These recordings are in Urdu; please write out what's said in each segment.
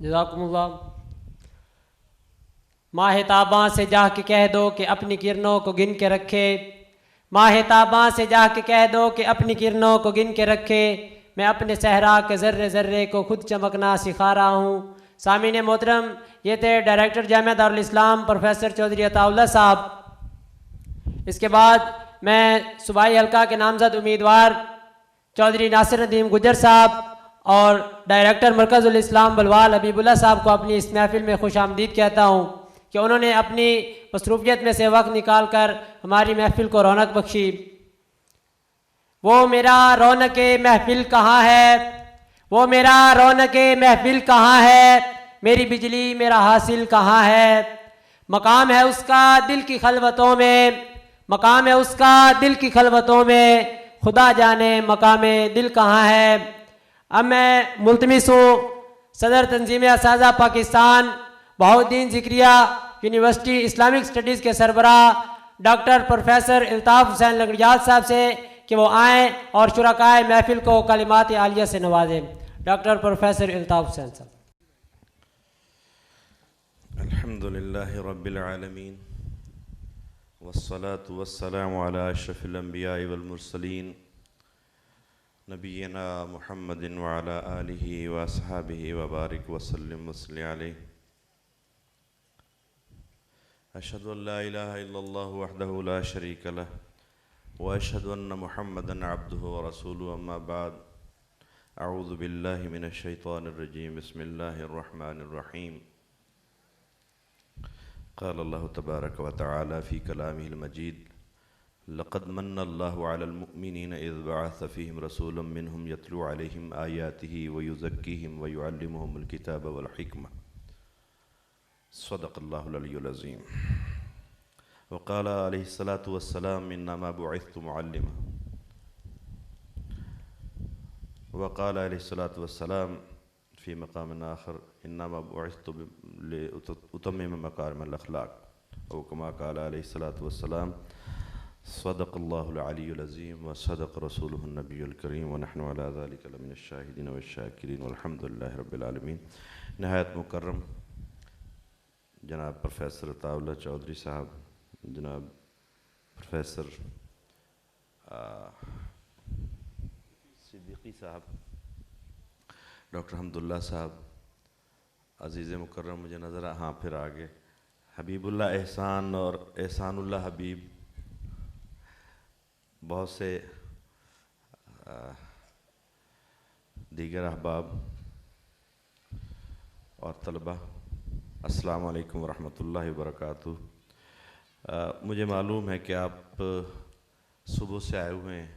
جزاکم اللہ۔ ماہ تاباں سے جا کے کہہ دو کہ اپنی کرنوں کو گن کے رکھے، ماہ تاباں سے جا کے کہہ دو کہ اپنی کرنوں کو گن کے رکھے، میں اپنے صحرا کے ذرے ذرے کو خود چمکنا سکھا رہا ہوں۔ سامعین محترم، یہ تھے ڈائریکٹر جامعہ دارالاسلام پروفیسر چودھری عطا اللہ صاحب۔ اس کے بعد میں صوبائی حلقہ کے نامزد امیدوار چودھری ناصر ندیم گجر صاحب اور ڈائریکٹر مرکز الاسلام بلوال حبیب اللہ صاحب کو اپنی اس محفل میں خوش آمدید کہتا ہوں کہ انہوں نے اپنی مصروفیت میں سے وقت نکال کر ہماری محفل کو رونق بخشی۔ وہ میرا رونق محفل کہاں ہے، وہ میرا رونق محفل کہاں ہے، میری بجلی میرا حاصل کہاں ہے، مقام ہے اس کا دل کی خلوتوں میں، مقام ہے اس کا دل کی خلوتوں میں، خدا جانے مقام دل کہاں ہے۔ اب میں ملتمس ہوں صدر تنظیم اساتذہ پاکستان بہاؤالدین ذکریہ یونیورسٹی اسلامک اسٹڈیز کے سربراہ ڈاکٹر پروفیسر الطاف حسین لنگڑیال صاحب سے کہ وہ آئیں اور شرکائے محفل کو کلمات عالیہ سے نوازیں۔ ڈاکٹر پروفیسر الطاف حسین صاحب۔ الحمدللہ رب العالمین والصلاة والسلام علی اشرف الانبیاء والمرسلین نبینا محمد وعلی آلہ واصحابہ وبارک وسلم وصلی علیہ۔ اشہد ان لا الہ الا اللہ وحدہ لا شریک لہ واشہد ان محمدا عبدہ ورسولہ، اما بعد۔ اعوذ باللہ من الشیطان الرجیم، بسم اللہ الرحمن الرحیم۔ قال اللہ تبارک وتعالی فی کلامہ المجید، لقد من اللہ علی المؤمنین اذ بعث فیہم رسولا منہم یتلو علیہم آیاتہ ویزکیہم ویعلمہم الکتاب والحکمہ، صدق اللہ العلی العظیم۔ وقال علیہ الصلاة والسلام انما بعثت معلما، وقال علیہ الصلاة والسلام فی مقام آخر انما بعثت لأتمم مکارم الاخلاق، او کما قال علیہ الصلاة والسلام صدق اللہ العلی العظیم وصدق رسولہ النبی الکریم ونحن علی ذلک لمن الشاہدین والشاکرین والحمد للہ رب العالمین۔ نہایت مکرم جناب پروفیسر عطا اللہ چودھری صاحب، جناب پروفیسر صدیقی صاحب، ڈاکٹر حمداللہ صاحب، عزیز مکرم مجھے نظر ہاں پھر آگے حبیب اللہ احسان اور احسان اللہ حبیب، بہت سے دیگر احباب اور طلبہ، السلام علیکم ورحمۃ اللہ وبرکاتہ۔ مجھے معلوم ہے کہ آپ صبح سے آئے ہوئے ہیں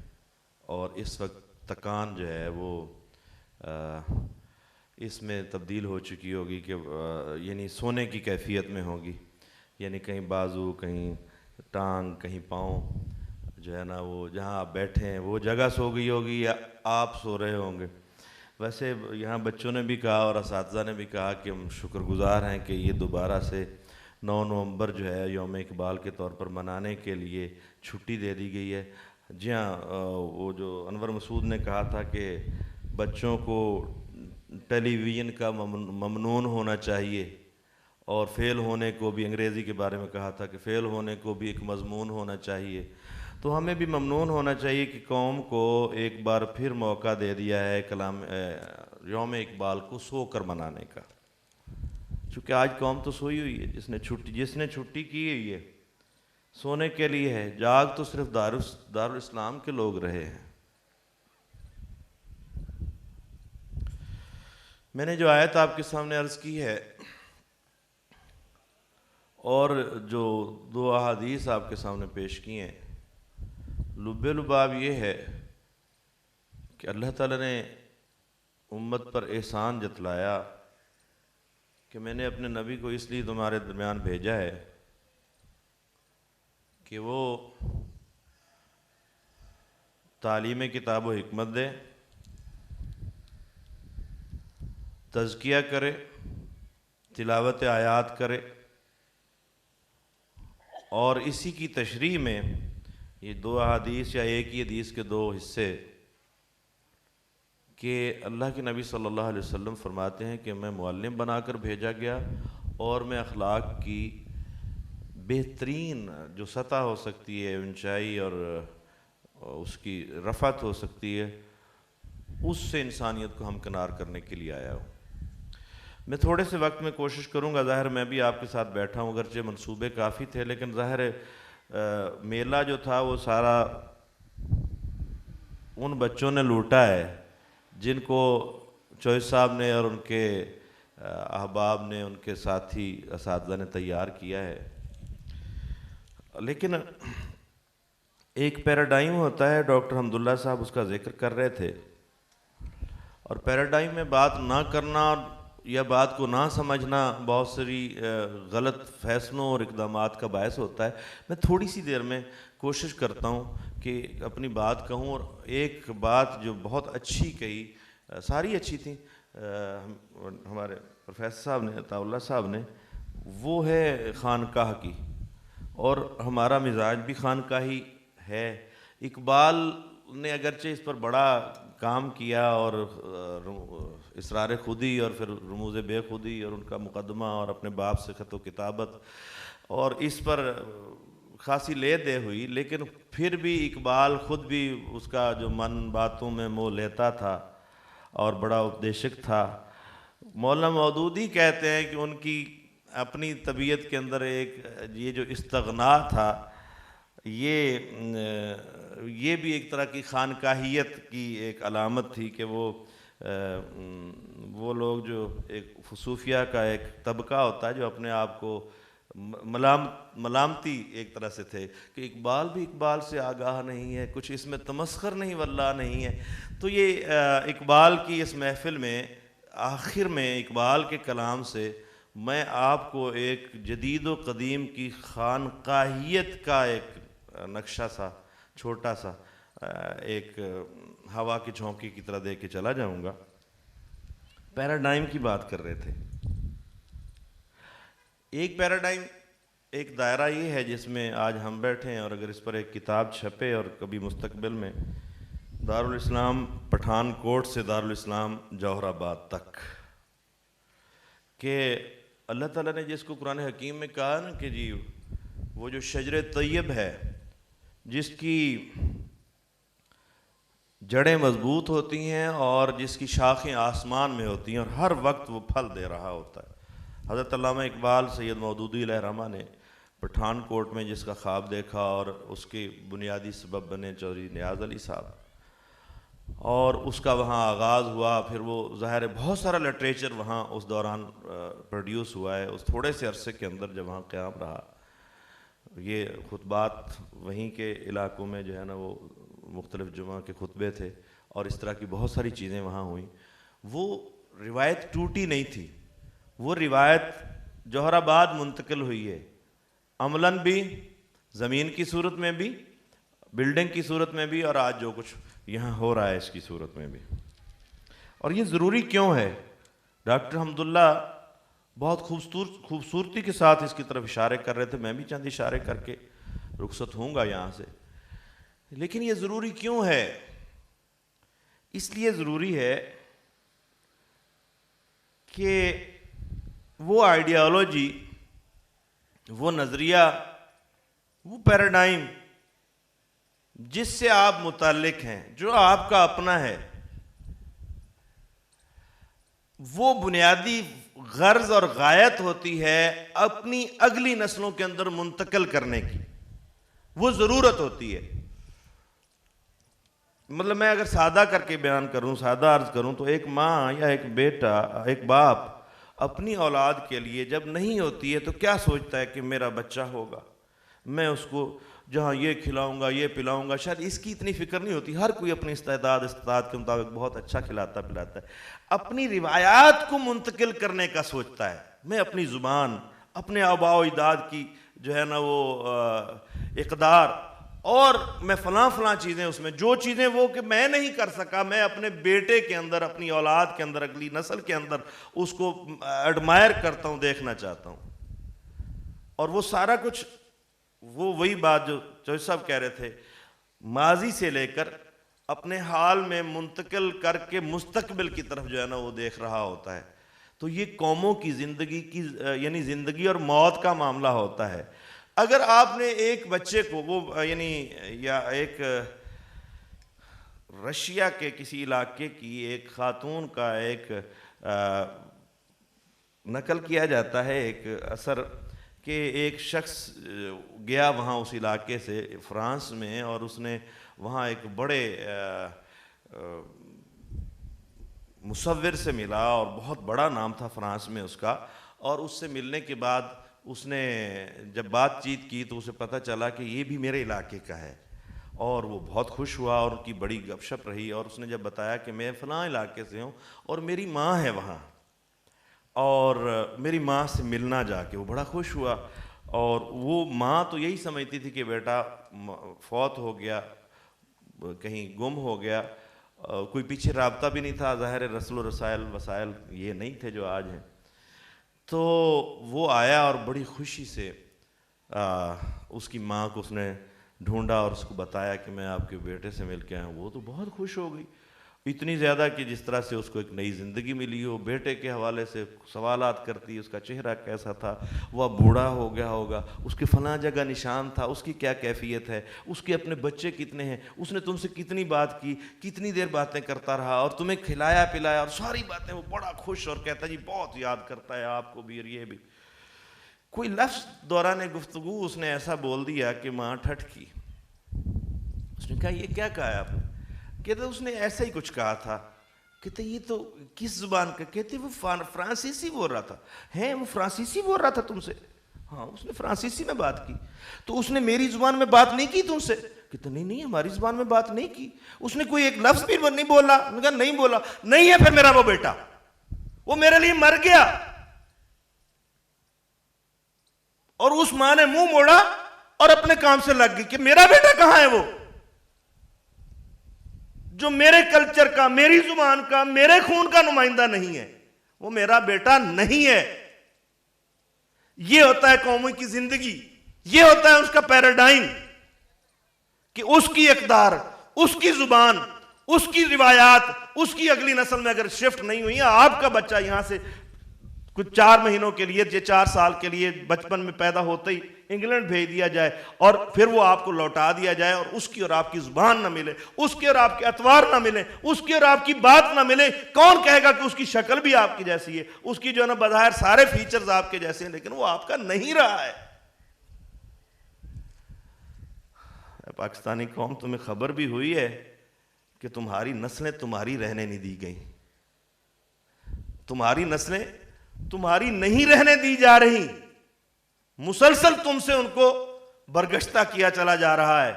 اور اس وقت تکان جو ہے وہ اس میں تبدیل ہو چکی ہوگی کہ یعنی سونے کی کیفیت میں ہوگی، یعنی کہیں بازو، کہیں ٹانگ، کہیں پاؤں جو ہے نا وہ جہاں آپ بیٹھے ہیں وہ جگہ سو گئی ہوگی یا آپ سو رہے ہوں گے۔ ویسے یہاں بچوں نے بھی کہا اور اساتذہ نے بھی کہا کہ ہم شکر گزار ہیں کہ یہ دوبارہ سے 9 نومبر جو ہے یوم اقبال کے طور پر منانے کے لیے چھٹی دے دی گئی ہے۔ جی ہاں، وہ جو انور مسعود نے کہا تھا کہ بچوں کو ٹیلی ویژن کا ممنون ہونا چاہیے اور فیل ہونے کو بھی، انگریزی کے بارے میں کہا تھا کہ فیل ہونے کو بھی ایک مضمون ہونا چاہیے، تو ہمیں بھی ممنون ہونا چاہیے کہ قوم کو ایک بار پھر موقع دے دیا ہے کلام یوم اقبال کو سو کر منانے کا، چونکہ آج قوم تو سوئی ہوئی ہے، جس نے چھٹی کی ہوئی ہے سونے کے لیے ہے، جاگ تو صرف دارالاسلام کے لوگ رہے ہیں۔ میں نے جو آیت آپ کے سامنے عرض کی ہے اور جو 2 احادیث آپ کے سامنے پیش کی ہیں، لب لباب یہ ہے کہ اللہ تعالیٰ نے امت پر احسان جتلایا کہ میں نے اپنے نبی کو اس لیے تمہارے درمیان بھیجا ہے کہ وہ تعلیم کتاب و حکمت دے، تزکیہ کرے، تلاوت آیات کرے، اور اسی کی تشریح میں یہ 2 احادیث یا ایک ہی حدیث کے 2 حصے کہ اللہ کے نبی صلی اللہ علیہ وسلم فرماتے ہیں کہ میں معلم بنا کر بھیجا گیا اور میں اخلاق کی بہترین جو سطح ہو سکتی ہے، اونچائی اور اس کی رفعت ہو سکتی ہے، اس سے انسانیت کو ہمکنار کرنے کے لیے آیا ہوں۔ میں تھوڑے سے وقت میں کوشش کروں گا، ظاہر میں بھی آپ کے ساتھ بیٹھا ہوں، اگرچہ منصوبے کافی تھے، لیکن ظاہر میلہ جو تھا وہ سارا ان بچوں نے لوٹا ہے جن کو چوہے صاحب نے اور ان کے احباب نے، ان کے ساتھی اساتذہ نے تیار کیا ہے۔ لیکن ایک پیراڈائم ہوتا ہے، ڈاکٹر حمداللہ صاحب اس کا ذکر کر رہے تھے، اور پیراڈائم میں بات نہ کرنا یا بات کو نہ سمجھنا بہت ساری غلط فیصلوں اور اقدامات کا باعث ہوتا ہے۔ میں تھوڑی سی دیر میں کوشش کرتا ہوں کہ اپنی بات کہوں، اور ایک بات جو بہت اچھی کہی، ساری اچھی تھیں، ہمارے پروفیسر صاحب نے، عطا اللہ صاحب نے، وہ ہے خانقاہ کی، اور ہمارا مزاج بھی خانقاہی ہے۔ اقبال نے اگرچہ اس پر بڑا کام کیا، اور اسرار خودی اور پھر رموز بے خودی اور ان کا مقدمہ اور اپنے باپ سے خط و کتابت، اور اس پر خاصی لے دے ہوئی، لیکن پھر بھی اقبال خود بھی اس کا جو من باتوں میں موہ لیتا تھا اور بڑا اپدیشک تھا۔ مولانا مودودی کہتے ہیں کہ ان کی اپنی طبیعت کے اندر ایک یہ جو استغنا تھا، یہ بھی ایک طرح کی خانقاہیت کی ایک علامت تھی، کہ وہ لوگ جو ایک صوفیہ کا ایک طبقہ ہوتا ہے جو اپنے آپ کو ملامتی ایک طرح سے تھے کہ اقبال بھی اقبال سے آگاہ نہیں ہے، کچھ اس میں تمسخر نہیں واللہ نہیں ہے۔ تو یہ اقبال کی اس محفل میں آخر میں اقبال کے کلام سے میں آپ کو ایک جدید و قدیم کی خانقاہیت کا ایک نقشہ سا، چھوٹا سا ایک ہوا کی جھونکی کی طرح دے کے چلا جاؤں گا۔ پیراڈائم کی بات کر رہے تھے۔ ایک پیراڈائم، ایک دائرہ یہ ہے جس میں آج ہم بیٹھے ہیں، اور اگر اس پر ایک کتاب چھپے اور کبھی مستقبل میں دارالاسلام پٹھان کوٹ سے دارالاسلام جوہر آباد تک، کہ اللہ تعالیٰ نے جس کو قرآن حکیم میں کہا نا کہ جی وہ جو شجر طیب ہے جس کی جڑیں مضبوط ہوتی ہیں اور جس کی شاخیں آسمان میں ہوتی ہیں اور ہر وقت وہ پھل دے رہا ہوتا ہے۔ حضرت علامہ اقبال سید مودودی علیہ رحمہ نے پٹھان کوٹ میں جس کا خواب دیکھا اور اس کے بنیادی سبب بنے چودھری نیاز علی صاحب، اور اس کا وہاں آغاز ہوا، پھر وہ ظاہر ہے بہت سارا لٹریچر وہاں اس دوران پروڈیوس ہوا ہے، اس تھوڑے سے عرصے کے اندر جب وہاں قیام رہا۔ یہ خطبات وہیں کے علاقوں میں جو ہے نا وہ مختلف جمعہ کے خطبے تھے، اور اس طرح کی بہت ساری چیزیں وہاں ہوئیں۔ وہ روایت ٹوٹی نہیں تھی، وہ روایت جوہر آباد منتقل ہوئی ہے، عملاً بھی، زمین کی صورت میں بھی، بلڈنگ کی صورت میں بھی، اور آج جو کچھ یہاں ہو رہا ہے اس کی صورت میں بھی۔ اور یہ ضروری کیوں ہے؟ ڈاکٹر حمداللہ بہت خوبصورتی کے ساتھ اس کی طرف اشارے کر رہے تھے، میں بھی چند اشارے کر کے رخصت ہوں گا یہاں سے۔ لیکن یہ ضروری کیوں ہے؟ اس لیے ضروری ہے کہ وہ آئیڈیالوجی، وہ نظریہ، وہ پیراڈائم جس سے آپ متعلق ہیں، جو آپ کا اپنا ہے، وہ بنیادی غرض اور غایت ہوتی ہے اپنی اگلی نسلوں کے اندر منتقل کرنے کی، وہ ضرورت ہوتی ہے۔ مطلب میں اگر سادہ کر کے بیان کروں، سادہ عرض کروں، تو ایک ماں یا ایک بیٹا، ایک باپ اپنی اولاد کے لیے جب نہیں ہوتی ہے تو کیا سوچتا ہے کہ میرا بچہ ہوگا، میں اس کو جہاں یہ کھلاؤں گا، یہ پلاؤں گا، شاید اس کی اتنی فکر نہیں ہوتی۔ ہر کوئی اپنی استعداد کے مطابق بہت اچھا کھلاتا پلاتا ہے، اپنی روایات کو منتقل کرنے کا سوچتا ہے۔ میں اپنی زبان، اپنے آباء و اجداد کی جو ہے نا وہ اقدار، اور میں فلاں چیزیں، اس میں جو چیزیں وہ کہ میں نہیں کر سکا، میں اپنے بیٹے کے اندر، اپنی اولاد کے اندر، اگلی نسل کے اندر اس کو ایڈمائر کرتا ہوں، دیکھنا چاہتا ہوں۔ اور وہ سارا کچھ، وہ وہی بات جو چوہے صاحب کہہ رہے تھے، ماضی سے لے کر اپنے حال میں منتقل کر کے مستقبل کی طرف جو ہے نا وہ دیکھ رہا ہوتا ہے. تو یہ قوموں کی زندگی کی یعنی زندگی اور موت کا معاملہ ہوتا ہے. اگر آپ نے ایک بچے کو وہ یعنی یا ایک رشیا کے کسی علاقے کی ایک خاتون کا ایک نقل کیا جاتا ہے ایک اثر کہ ایک شخص گیا وہاں اس علاقے سے فرانس میں اور اس نے وہاں ایک بڑے مصور سے ملا اور بہت بڑا نام تھا فرانس میں اس کا. اور اس سے ملنے کے بعد اس نے جب بات چیت کی تو اسے پتہ چلا کہ یہ بھی میرے علاقے کا ہے اور وہ بہت خوش ہوا اور ان کی بڑی گپ شپ رہی. اور اس نے جب بتایا کہ میں فلاں علاقے سے ہوں اور میری ماں ہے وہاں اور میری ماں سے ملنا جا کے, وہ بڑا خوش ہوا. اور وہ ماں تو یہی سمجھتی تھی کہ بیٹا فوت ہو گیا, کہیں گم ہو گیا, کوئی پیچھے رابطہ بھی نہیں تھا, ظاہر رسل و رسائل وسائل یہ نہیں تھے جو آج ہیں. تو وہ آیا اور بڑی خوشی سے اس کی ماں کو اس نے ڈھونڈا اور اس کو بتایا کہ میں آپ کے بیٹے سے مل کے آیا ہوں. وہ تو بہت خوش ہو گئی, اتنی زیادہ کہ جس طرح سے اس کو ایک نئی زندگی ملی ہو. بیٹے کے حوالے سے سوالات کرتی, اس کا چہرہ کیسا تھا, وہ اب بوڑھا ہو گیا ہوگا, اس کے فلاں جگہ نشان تھا, اس کی کیا کیفیت ہے, اس کے اپنے بچے کتنے ہیں, اس نے تم سے کتنی بات کی, کتنی دیر باتیں کرتا رہا اور تمہیں کھلایا پلایا اور ساری باتیں. وہ بڑا خوش اور کہتا جی بہت یاد کرتا ہے آپ کو بھی اور یہ بھی. کوئی لفظ دوران گفتگو اس نے ایسا بول دیا کہ ماں ٹھٹ کی. اس نے کہا یہ کیا کہا ہے آپ نے؟ کہتے اس نے ایسا ہی کچھ کہا تھا. کہتے یہ تو کس زبان کا؟ کہتے وہ فرانسیسی بول رہا تھا. ہیں وہ فرانسیسی بول رہا تھا تم سے؟ ہاں اس نے فرانسیسی میں بات کی. تو اس نے میری زبان میں بات نہیں کی تم سے؟ کہتے نہیں ہماری زبان میں بات نہیں کی. اس نے کوئی ایک لفظ بھی نہیں بولا؟ میں کہا نہیں بولا. نہیں ہے پھر میرا وہ بیٹا, وہ میرے لیے مر گیا. اور اس ماں نے منہ موڑا اور اپنے کام سے لگ گئی کہ میرا بیٹا کہاں ہے, وہ جو میرے کلچر کا, میری زبان کا, میرے خون کا نمائندہ نہیں ہے, وہ میرا بیٹا نہیں ہے. یہ ہوتا ہے قوموں کی زندگی, یہ ہوتا ہے اس کا پیراڈائم کہ اس کی اقدار, اس کی زبان, اس کی روایات, اس کی اگلی نسل میں اگر شفٹ نہیں ہوئی. آپ کا بچہ یہاں سے کچھ 4 مہینوں کے لیے یا 4 سال کے لیے بچپن میں پیدا ہوتے ہی انگلینڈ بھیج دیا جائے اور پھر وہ آپ کو لوٹا دیا جائے اور اس کی اور آپ کی زبان نہ ملے, اس کے اور آپ کے اطوار نہ ملے, اس کی اور آپ کی بات نہ ملے, کون کہے گا کہ اس کی شکل بھی آپ کی جیسی ہے, اس کی جو ہے نا بظاہر سارے فیچرز آپ کے جیسے ہیں لیکن وہ آپ کا نہیں رہا ہے. پاکستانی قوم, تمہیں خبر بھی ہوئی ہے کہ تمہاری نسلیں تمہاری رہنے نہیں دی گئیں, تمہاری نسلیں تمہاری نہیں رہنے دی جا رہی, مسلسل تم سے ان کو برگشتہ کیا چلا جا رہا ہے.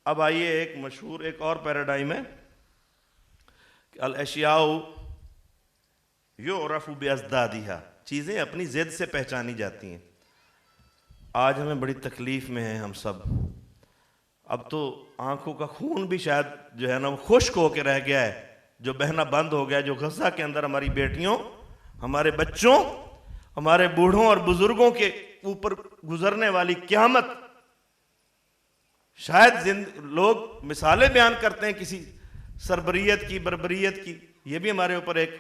اب آئیے ایک مشہور ایک اور پیراڈائم ہے کہ الاشیاء یعرف بازدادها, چیزیں اپنی ضد سے پہچانی جاتی ہیں. آج ہمیں بڑی تکلیف میں ہیں ہم سب. اب تو آنکھوں کا خون بھی شاید جو ہے نا وہ خشک ہو کے رہ گیا ہے, جو بہنا بند ہو گیا, جو غزہ کے اندر ہماری بیٹیوں, ہمارے بچوں, ہمارے بوڑھوں اور بزرگوں کے اوپر گزرنے والی قیامت. شاید لوگ مثالیں بیان کرتے ہیں کسی سربریت کی, بربریت کی, یہ بھی ہمارے اوپر ایک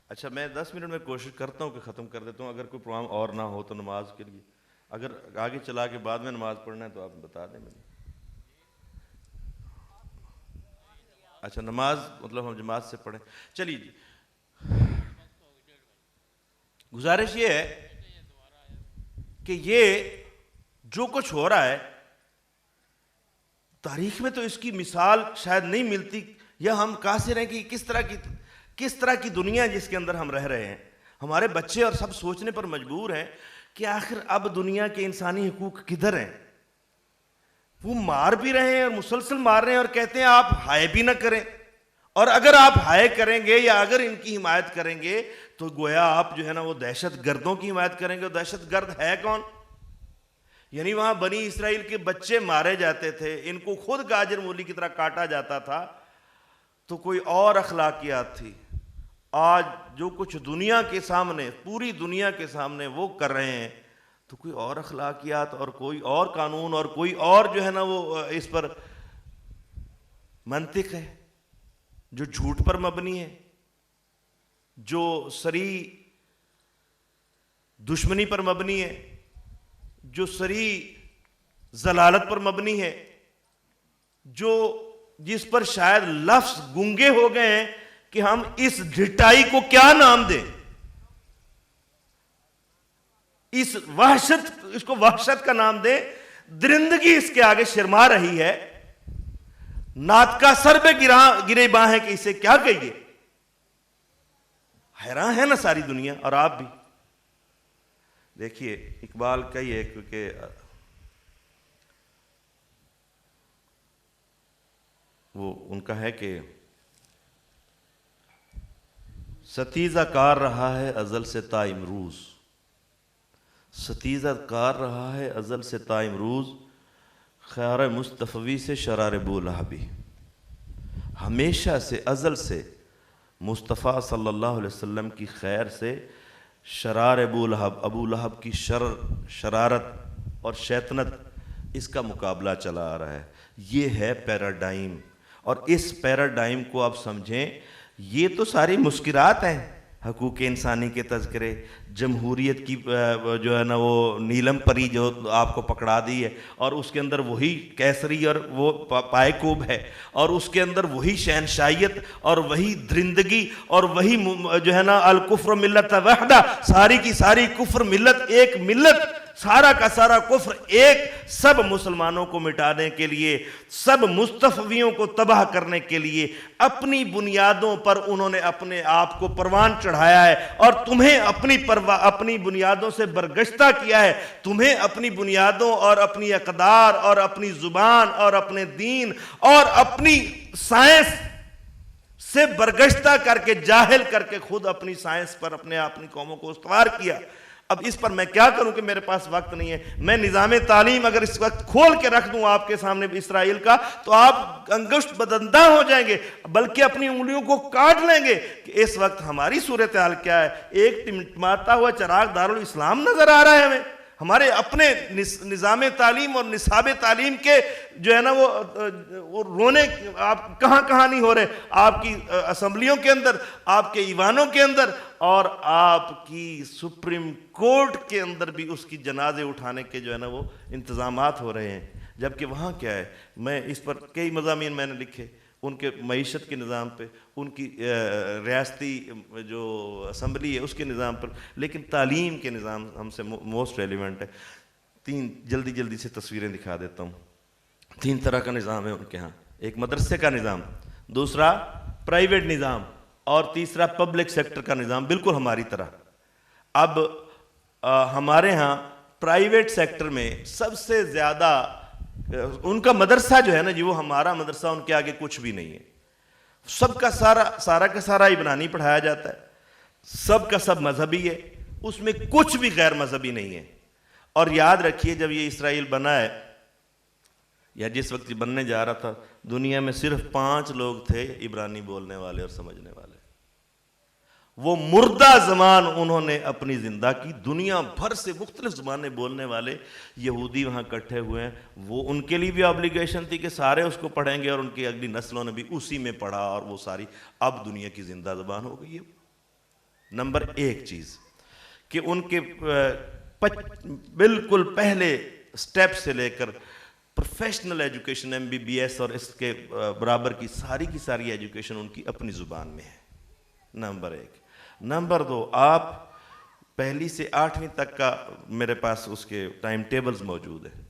اچھا میں 10 منٹ میں کوشش کرتا ہوں کہ ختم کر دیتا ہوں. اگر کوئی پروگرام اور نہ ہو تو نماز کے لیے اگر آگے چلا کے بعد میں نماز پڑھنا ہے تو آپ بتا دیں مجھے. اچھا نماز مطلب ہم جماعت سے پڑھیں. چلیے جی, گزارش یہ ہے کہ یہ جو کچھ ہو رہا ہے تاریخ میں تو اس کی مثال شاید نہیں ملتی, یا ہم قاصر ہیں کہ کس طرح کی دنیا جس کے اندر ہم رہ رہے ہیں. ہمارے بچے اور سب سوچنے پر مجبور ہیں کہ آخر اب دنیا کے انسانی حقوق کدھر ہیں. وہ مار بھی رہے ہیں اور مسلسل مار رہے ہیں اور کہتے ہیں آپ ہائے بھی نہ کریں, اور اگر آپ ہائے کریں گے یا اگر ان کی حمایت کریں گے تو گویا آپ جو ہے نا وہ دہشت گردوں کی حمایت کریں گے. اور دہشت گرد ہے کون؟ یعنی وہاں بنی اسرائیل کے بچے مارے جاتے تھے، ان کو خود گاجر مولی کی طرح کاٹا جاتا تھا، تو کوئی اور اخلاقیات تھی۔ آج جو کچھ دنیا کے سامنے، پوری دنیا کے سامنے وہ کر رہے ہیں، تو کوئی اور اخلاقیات اور کوئی اور قانون اور کوئی اور جو ہے نا وہ اس پر منطق ہے جو جھوٹ پر مبنی ہے، جو صریح دشمنی پر مبنی ہے، جو صریح ضلالت پر مبنی ہے، جو جس پر شاید لفظ گنگے ہو گئے ہیں کہ ہم اس ڈھٹائی کو کیا نام دیں، اس کو وحشت کا نام دیں۔ درندگی اس کے آگے شرما رہی ہے، نات کا سر پہ گرے باں ہے کہ اسے کیا کہیے۔ حیران ہے نا ساری دنیا، اور آپ بھی دیکھیے۔ اقبال کا ہی ہے، کیونکہ وہ ان کا ہے کہ ستیزہ کار رہا ہے ازل سے تا امروز، ستیزہ کار رہا ہے ازل سے تا امروز، خیار مصطفی سے شرار بولہبی۔ ہمیشہ سے، ازل سے مصطفیٰ صلی اللہ علیہ وسلم کی خیر سے شرار ابو لہب کی شرارت اور شیطنت، اس کا مقابلہ چلا آ رہا ہے۔ یہ ہے پیراڈائم، اور اس پیراڈائم کو آپ سمجھیں، یہ تو ساری مسکرات ہیں، حقوق انسانی کے تذکرے، جمہوریت کی جو ہے نا وہ نیلم پری جو آپ کو پکڑا دی ہے، اور اس کے اندر وہی کیسری اور وہ پائے کوب ہے، اور اس کے اندر وہی شہنشاہیت اور وہی درندگی اور وہی جو ہے نا الکفر ملت وحدہ، ساری کی ساری کفر ملت، ایک ملت، سارا کا سارا کفر ایک، سب مسلمانوں کو مٹانے کے لیے، سب مستضعفین کو تباہ کرنے کے لیے اپنی بنیادوں پر انہوں نے اپنے آپ کو پروان چڑھایا ہے، اور تمہیں اپنی بنیادوں سے برگشتہ کیا ہے۔ تمہیں اپنی بنیادوں اور اپنی اقدار اور اپنی زبان اور اپنے دین اور اپنی سائنس سے برگشتہ کر کے، جاہل کر کے، خود اپنی سائنس پر اپنی قوموں کو استوار کیا۔ اب اس پر میں کیا کروں کہ میرے پاس وقت نہیں ہے۔ میں نظام تعلیم اگر اس وقت کھول کے رکھ دوں آپ کے سامنے اسرائیل کا، تو آپ انگشت بدندہ ہو جائیں گے، بلکہ اپنی انگلیوں کو کاٹ لیں گے کہ اس وقت ہماری صورتحال کیا ہے۔ ایک ٹمٹماتا ہوا چراغ دارالاسلام نظر آ رہا ہے ہمیں، ہمارے اپنے نظام تعلیم اور نصاب تعلیم کے جو ہے نا وہ رونے آپ کہاں نہیں ہو رہے، آپ کی اسمبلیوں کے اندر، آپ کے ایوانوں کے اندر، اور آپ کی سپریم کورٹ کے اندر بھی اس کی جنازے اٹھانے کے جو ہے نا وہ انتظامات ہو رہے ہیں۔ جبکہ وہاں کیا ہے، میں اس پر کئی مضامین میں نے لکھے، ان کے معیشت کے نظام پہ، ان کی ریاستی جو اسمبلی ہے اس کے نظام پر، لیکن تعلیم کے نظام ہم سے موسٹ ریلیونٹ ہے۔ تین جلدی سے تصویریں دکھا دیتا ہوں۔ 3 طرح کا نظام ہے ان کے ہاں، ایک مدرسے کا نظام، دوسرا پرائیویٹ نظام، اور تیسرا پبلک سیکٹر کا نظام، بالکل ہماری طرح۔ اب ہمارے ہاں پرائیویٹ سیکٹر میں سب سے زیادہ ان کا مدرسہ جو ہے نا جی، وہ ہمارا مدرسہ ان کے آگے کچھ بھی نہیں ہے۔ سب کا سارا کا سارا عبرانی پڑھایا جاتا ہے، سب کا سب مذہبی ہے، اس میں کچھ بھی غیر مذہبی نہیں ہے۔ اور یاد رکھیے، جب یہ اسرائیل بنا ہے، یا جس وقت یہ بننے جا رہا تھا، دنیا میں صرف 5 لوگ تھے عبرانی بولنے والے اور سمجھنے والے۔ وہ مردہ زبان انہوں نے اپنی زندہ کی، دنیا بھر سے مختلف زبانیں بولنے والے یہودی وہاں اکٹھے ہوئے ہیں، وہ ان کے لیے بھی آبلیگیشن تھی کہ سارے اس کو پڑھیں گے، اور ان کی اگلی نسلوں نے بھی اسی میں پڑھا، اور وہ ساری اب دنیا کی زندہ زبان ہو گئی ہے۔ نمبر 1 چیز کہ ان کے بالکل پہلے سٹیپ سے لے کر پروفیشنل ایجوکیشن، MBBS اور اس کے برابر کی ساری ایجوکیشن ان کی اپنی زبان میں ہے، نمبر 1۔ نمبر 2، آپ پہلی سے 8ویں تک کا میرے پاس اس کے ٹائم ٹیبلز موجود ہیں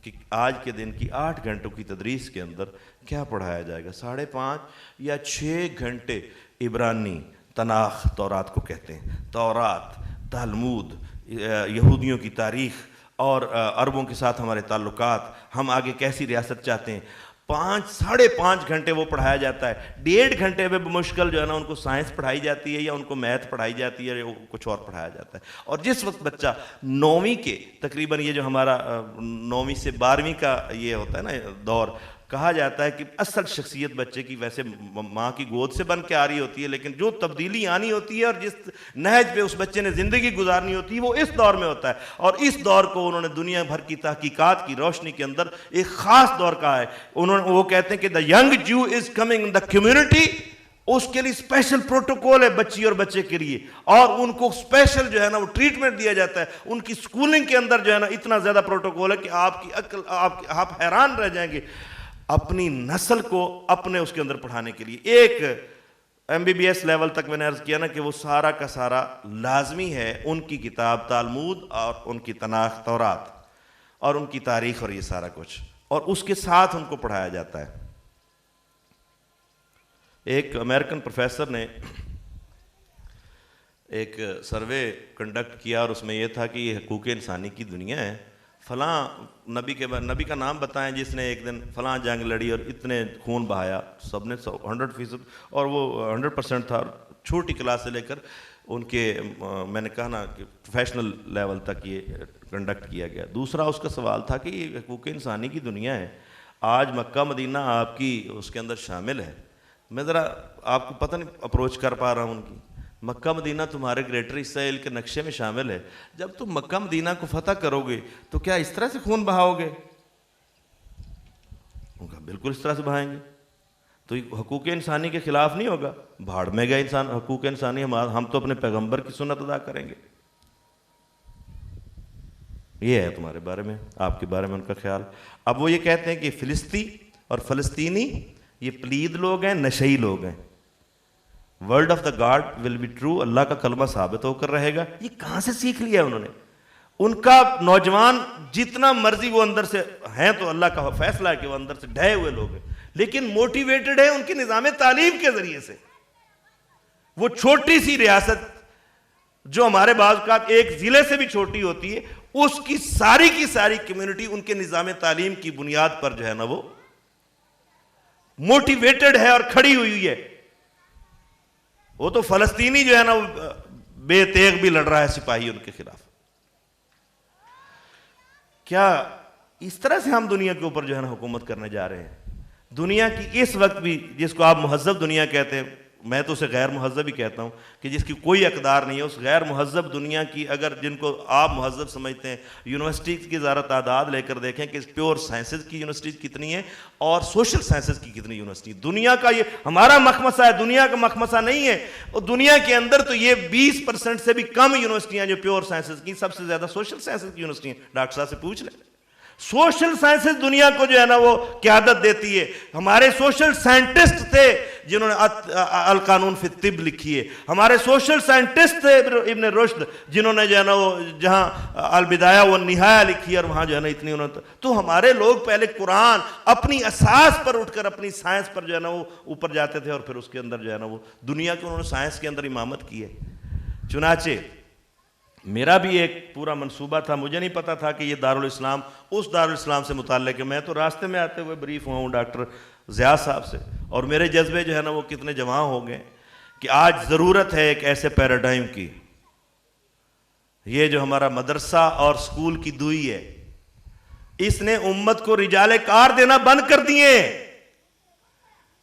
کہ آج کے دن کی 8 گھنٹوں کی تدریس کے اندر کیا پڑھایا جائے گا۔ 5.5 یا 6 گھنٹے عبرانی، تناخ تورات کو کہتے ہیں، تورات، تلمود، یہودیوں کی تاریخ اور عربوں کے ساتھ ہمارے تعلقات، ہم آگے کیسی ریاست چاہتے ہیں، 5 5.5 گھنٹے وہ پڑھایا جاتا ہے. 1.5 گھنٹے میں بمشکل جو ہے نا ان کو سائنس پڑھائی جاتی ہے یا ان کو میتھ پڑھائی جاتی ہے یا کچھ اور پڑھایا جاتا ہے. اور جس وقت بچہ 9ویں کے تقریباً یہ جو ہمارا 9ویں سے 12ویں کا یہ ہوتا ہے نا دور, کہا جاتا ہے کہ اصل شخصیت بچے کی ویسے ماں کی گود سے بن کے آ رہی ہوتی ہے, لیکن جو تبدیلی آنی ہوتی ہے اور جس نہج پہ اس بچے نے زندگی گزارنی ہوتی ہے وہ اس دور میں ہوتا ہے. اور اس دور کو انہوں نے دنیا بھر کی تحقیقات کی روشنی کے اندر ایک خاص دور کہا ہے. وہ کہتے ہیں کہ the young Jew is coming in the community. اس کے لیے اسپیشل پروٹوکول ہے بچی اور بچے کے لیے, اور ان کو اسپیشل جو ہے نا وہ ٹریٹمنٹ دیا جاتا ہے. ان کی سکولنگ کے اندر جو ہے نا اتنا زیادہ پروٹوکول ہے کہ آپ کی عقل آپ حیران رہ جائیں گے اپنی نسل کو اپنے اس کے اندر پڑھانے کے لیے. ایک MBBS لیول تک میں نے عرض کیا نا کہ وہ سارا کا سارا لازمی ہے ان کی کتاب تالمود اور ان کی تناخ تورات اور ان کی تاریخ اور یہ سارا کچھ, اور اس کے ساتھ ان کو پڑھایا جاتا ہے. ایک امریکن پروفیسر نے ایک سروے کنڈکٹ کیا اور اس میں یہ تھا کہ یہ حقوق انسانی کی دنیا ہے, فلاں نبی کا نام بتائیں جس نے ایک دن فلاں جنگ لڑی اور اتنے خون بہایا. سب نے 100% اور وہ 100% تھا. چھوٹی کلاس سے لے کر ان کے میں نے کہا نا کہ پروفیشنل لیول تک یہ کنڈکٹ کیا گیا. دوسرا اس کا سوال تھا کہ یہ حقوق انسانی کی دنیا ہے, آج مکہ مدینہ آپ کی اس کے اندر شامل ہے. میں ذرا آپ کو پتہ نہیں اپروچ کر پا رہا ہوں ان کی. مکہ مدینہ تمہارے گریٹر اسرائیل کے نقشے میں شامل ہے. جب تم مکہ مدینہ کو فتح کرو گے تو کیا اس طرح سے خون بہاؤ گے؟ ان کا بالکل اس طرح سے بہائیں گے. تو یہ حقوق انسانی کے خلاف نہیں ہوگا. بھاڑ میں گئے انسان حقوق انسانی, ہم تو اپنے پیغمبر کی سنت ادا کریں گے. یہ ہے تمہارے بارے میں, آپ کے بارے میں ان کا خیال. اب وہ یہ کہتے ہیں کہ فلسطی اور فلسطینی یہ پلید لوگ ہیں, نشئی لوگ ہیں. Word of the God will be true, اللہ کا کلمہ ثابت ہو کر رہے گا. یہ کہاں سے سیکھ لیا انہوں نے؟ ان کا نوجوان جتنا مرضی وہ اندر سے ہیں تو اللہ کا فیصلہ ہے کہ وہ اندر سے ڈھے ہوئے لوگ ہیں, لیکن موٹیویٹڈ ہیں ان کے نظام تعلیم کے ذریعے سے. وہ چھوٹی سی ریاست جو ہمارے بعض اوقات ایک ضلع سے بھی چھوٹی ہوتی ہے, اس کی ساری کمیونٹی ان کے نظام تعلیم کی بنیاد پر جو ہے نا وہ موٹیویٹڈ ہے اور کھڑی ہوئی ہے. وہ تو فلسطینی جو ہے نا بے تیغ بھی لڑ رہا ہے سپاہی ان کے خلاف. کیا اس طرح سے ہم دنیا کے اوپر جو ہے نا حکومت کرنے جا رہے ہیں؟ دنیا کی اس وقت بھی جس کو آپ مہذب دنیا کہتے ہیں, میں تو اسے غیر مہذب ہی کہتا ہوں, کہ جس کی کوئی اقدار نہیں ہے, اس غیر مہذب دنیا کی اگر جن کو آپ مہذب سمجھتے ہیں, یونیورسٹی کی ذرا تعداد لے کر دیکھیں کہ پیور سائنسز کی یونیورسٹی کتنی ہے اور سوشل سائنسز کی کتنی یونیورسٹی. دنیا کا یہ ہمارا مخمصہ ہے, دنیا کا مخمصہ نہیں ہے. اور دنیا کے اندر تو یہ 20% سے بھی کم یونیورسٹیاں جو پیور سائنسز کی, سب سے زیادہ سوشل سائنسز کی یونیورسٹی ہیں. ڈاکٹر صاحب سے پوچھ لیں. سوشل سائنسز دنیا کو جو ہے نا وہ قیادت دیتی ہے. ہمارے سوشل سائنٹسٹ تھے جنہوں نے القانون فی الطب لکھی ہے. ہمارے سوشل سائنٹسٹ تھے ابن رشد جنہوں نے جو ہے نا وہ جہاں البدایہ والنہایہ لکھی ہے اور وہاں جو ہے نا اتنی انہوں نے. تو ہمارے لوگ پہلے قرآن اپنی اساس پر اٹھ کر اپنی سائنس پر جو ہے نا وہ اوپر جاتے تھے, اور پھر اس کے اندر جو ہے نا وہ دنیا کی انہوں نے سائنس کے اندر امامت کی ہے. چنانچہ میرا بھی ایک پورا منصوبہ تھا, مجھے نہیں پتا تھا کہ یہ دارالاسلام اس دارالاسلام سے متعلق ہے. میں تو راستے میں آتے ہوئے بریف ہوا ہوں ڈاکٹر ضیاء صاحب سے, اور میرے جذبے جو ہے نا وہ کتنے جمع ہو گئے کہ آج ضرورت ہے ایک ایسے پیراڈائم کی. یہ جو ہمارا مدرسہ اور سکول کی دوئی ہے, اس نے امت کو رجال کار دینا بند کر دیے.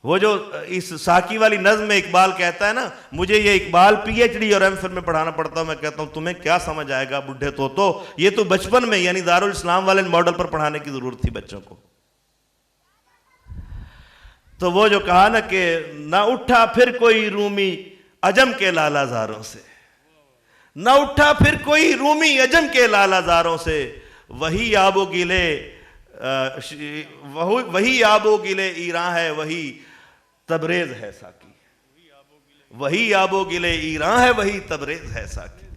وہ جو اس ساکی والی نظم میں اقبال کہتا ہے نا, مجھے یہ اقبال PhD اور M.Phil میں پڑھانا پڑتا ہوں, میں کہتا ہوں تمہیں کیا سمجھ آئے گا بڈھے تو یہ تو بچپن میں یعنی دارالاسلام والے ماڈل پر پڑھانے کی ضرورت تھی بچوں کو. تو وہ جو کہا نا کہ نہ اٹھا پھر کوئی رومی عجم کے لالا زاروں سے, نہ اٹھا پھر کوئی رومی عجم کے لالا زاروں سے, وہی آب و گلے وہی آب و گلے ایران ہے, وہی تبریز ہے ساکی. وہی آب و گلے ایران ہے, وہی تبریز ہے ساکی.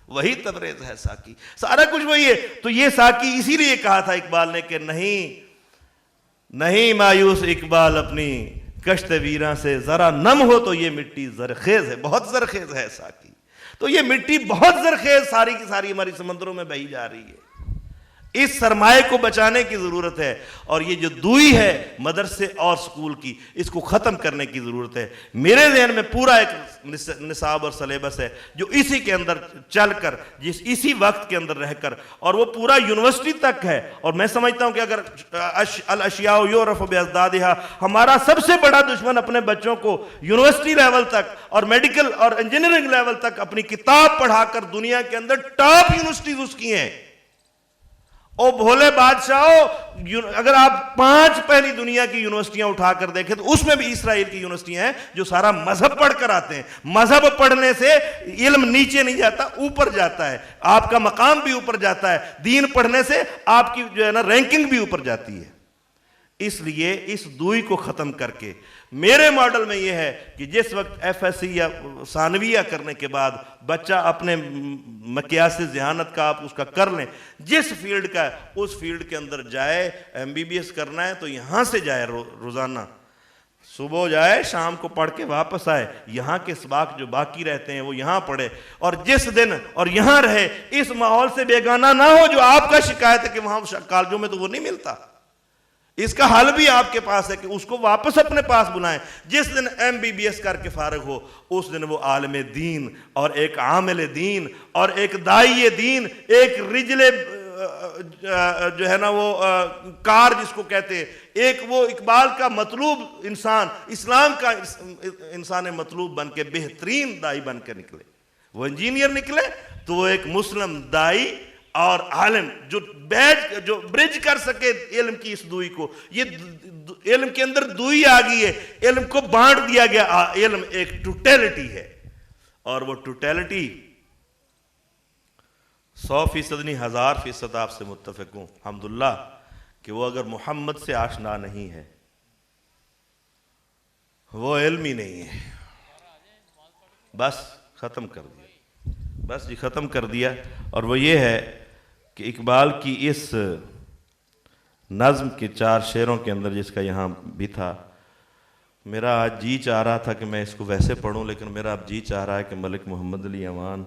وہی تبریز ہے ساکی. سارا کچھ وہی ہے. تو یہ ساکی اسی لیے کہا تھا اقبال نے کہ نہیں مایوس اقبال اپنی کشت ویراں سے, ذرا نم ہو تو یہ مٹی زرخیز ہے, بہت زرخیز ہے ساکی. تو یہ مٹی بہت زرخیز ساری کی ساری ہماری سمندروں میں بہی جا رہی ہے. اس سرمایہ کو بچانے کی ضرورت ہے، اور یہ جو دوئی ہے مدرسے اور سکول کی، اس کو ختم کرنے کی ضرورت ہے۔ میرے ذہن میں پورا ایک نصاب اور سلیبس ہے جو اسی کے اندر چل کر، اسی وقت کے اندر رہ کر، اور وہ پورا یونیورسٹی تک ہے۔ اور میں سمجھتا ہوں کہ اگر الاشیاء یعرف بازدادہا، ہمارا سب سے بڑا دشمن اپنے بچوں کو یونیورسٹی لیول تک اور میڈیکل اور انجینئرنگ لیول تک اپنی کتاب پڑھا کر دنیا کے اندر ٹاپ یونیورسٹیز اس کی ہیں۔ او بھولے بادشاہو، اگر آپ 5 پہلی دنیا کی یونیورسٹیاں اٹھا کر دیکھیں تو اس میں بھی اسرائیل کی یونیورسٹیاں ہیں جو سارا مذہب پڑھ کر آتے ہیں۔ مذہب پڑھنے سے علم نیچے نہیں جاتا، اوپر جاتا ہے، آپ کا مقام بھی اوپر جاتا ہے۔ دین پڑھنے سے آپ کی جو ہے نا رینکنگ بھی اوپر جاتی ہے۔ اس لیے اس دوئی کو ختم کر کے میرے ماڈل میں یہ ہے کہ جس وقت ایف ایس سی یا ثانویہ کرنے کے بعد بچہ اپنے مقیاس ذہانت کا آپ اس کا کر لیں، جس فیلڈ کا اس فیلڈ کے اندر جائے۔ ایم بی بی ایس کرنا ہے تو یہاں سے جائے، روزانہ صبح جائے، شام کو پڑھ کے واپس آئے، یہاں کے اسباق جو باقی رہتے ہیں وہ یہاں پڑھے، اور جس دن اور یہاں رہے، اس ماحول سے بیگانہ نہ ہو جو آپ کا شکایت ہے کہ وہاں کالجوں میں تو وہ نہیں ملتا۔ اس کا حل بھی آپ کے پاس ہے کہ اس کو واپس اپنے پاس بلائیں۔ جس دن ایم بی بی ایس کر کے فارغ ہو، اس دن وہ عالم دین اور ایک عامل دین اور ایک داعی دین، ایک رجل جو ہے نا وہ کار جس کو کہتے ہیں، ایک وہ اقبال کا مطلوب انسان، اسلام کا انسان مطلوب بن کے بہترین داعی بن کے نکلے۔ وہ انجینئر نکلے تو وہ ایک مسلم داعی اور عالم جو برج کر سکے علم کی اس دوئی کو۔ یہ علم کے اندر دوئی آ گئی ہے، علم کو بانٹ دیا گیا۔ علم ایک ٹوٹیلٹی ہے، اور وہ ٹوٹیلٹی 100% نہیں، 1000% آپ سے متفق ہوں الحمدللہ کہ وہ اگر محمد سے آشنا نہیں ہے وہ علم ہی نہیں ہے۔ بس ختم کر دیا، بس جی ختم کر دیا۔ اور وہ یہ ہے کہ اقبال کی اس نظم کے 4 شعروں کے اندر، جس کا یہاں بھی تھا، میرا آج جی چاہ رہا تھا کہ میں اس کو ویسے پڑھوں، لیکن میرا اب جی چاہ رہا ہے کہ ملک محمد علی امان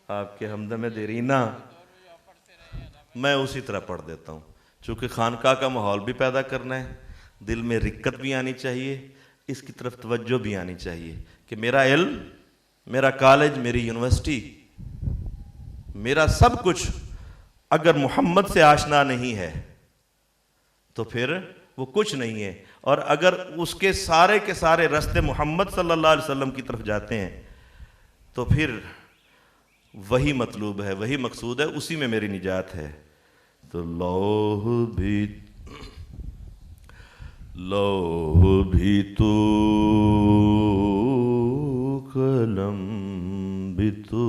آپ کے ہمدم دیرینہ میں اسی طرح پڑھ دیتا ہوں، چونکہ خانقاہ کا ماحول بھی پیدا کرنا ہے، دل میں رقت بھی آنی چاہیے، اس کی طرف توجہ بھی آنی چاہیے کہ میرا علم، میرا کالج، میری یونیورسٹی، میرا سب کچھ اگر محمد سے آشنا نہیں ہے تو پھر وہ کچھ نہیں ہے۔ اور اگر اس کے سارے رستے محمد صلی اللہ علیہ وسلم کی طرف جاتے ہیں تو پھر وہی مطلوب ہے، وہی مقصود ہے، اسی میں میری نجات ہے۔ تو لوح بھی تو، قلم بھی تو،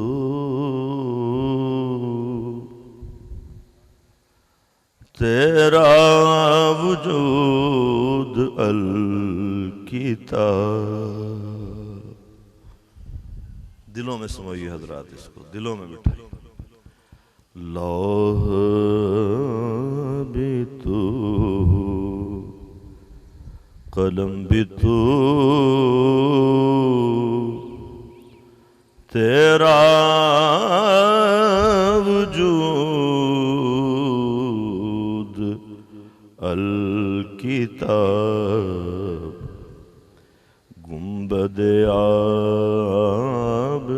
تیرا وجود الکتاب۔ دلوں میں سمجھیے حضرات، اس کو دلوں میں بٹھائیے۔ لوح بھی تو، قلم بھی تو، تیرا وجود الکتاب، گنبد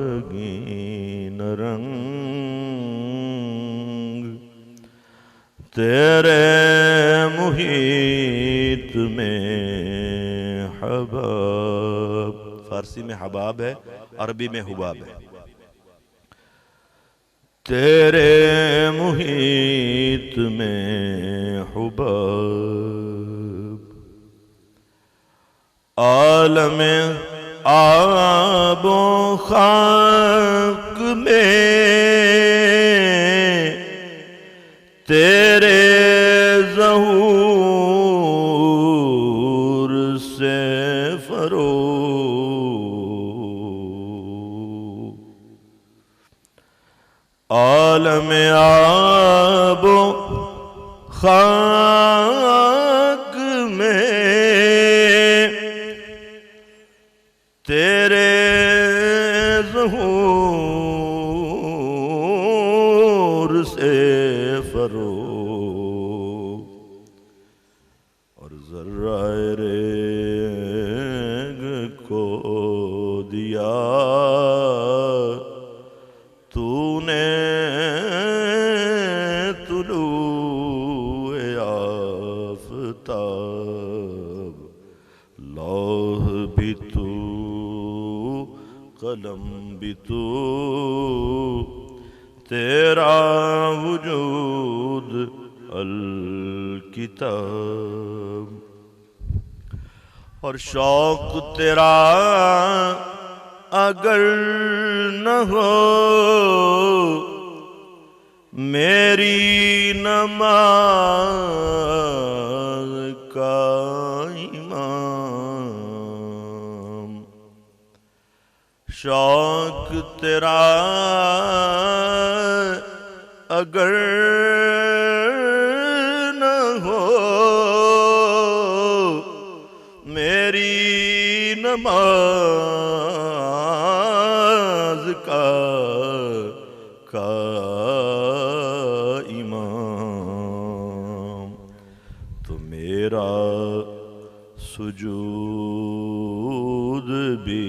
آبگین رنگ تیرے محیط میں حباب، فارسی میں حباب ہے، عربی میں حباب ہے۔ تیرے محیط میں حباب، عالم آب و خاک میں تیرے ظہور سے فروغ، عالم آب و خاک میں تیرے ظہور سے فروغ، تو نے طلوع آفتاب، لوح بھی تو، قلم بھی تو، تیرا وجود الکتاب۔ اور شوق تیرا اگر نہ ہو، میری نماز کا امام۔ شوق تیرا اگر نہ ہو، میری نماز کا امام، تو میرا سجود بھی،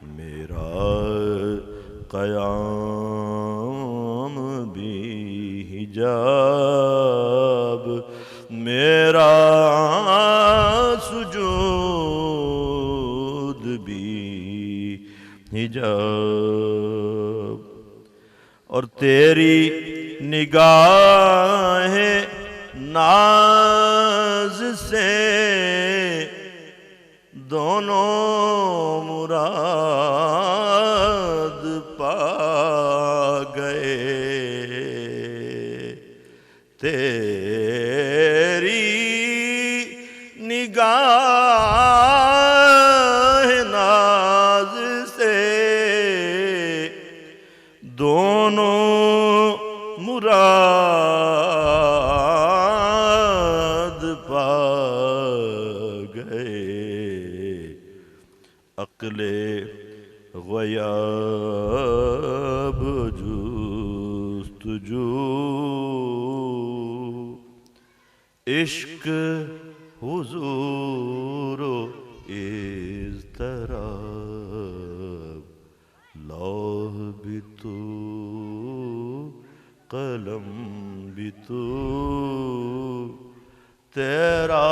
میرا قیام بھی حجاب، میرا سجود بھی حجاب۔ اور تیری نگاہ ناز سے دونوں مراد پا گئے، تیری نگاہ ناز سے دونوں مراد پا گئے۔ عقل غیاب جستجو، عشق حضور و اضطراب، لوح بھی تو، قلم بھی تو، تیرا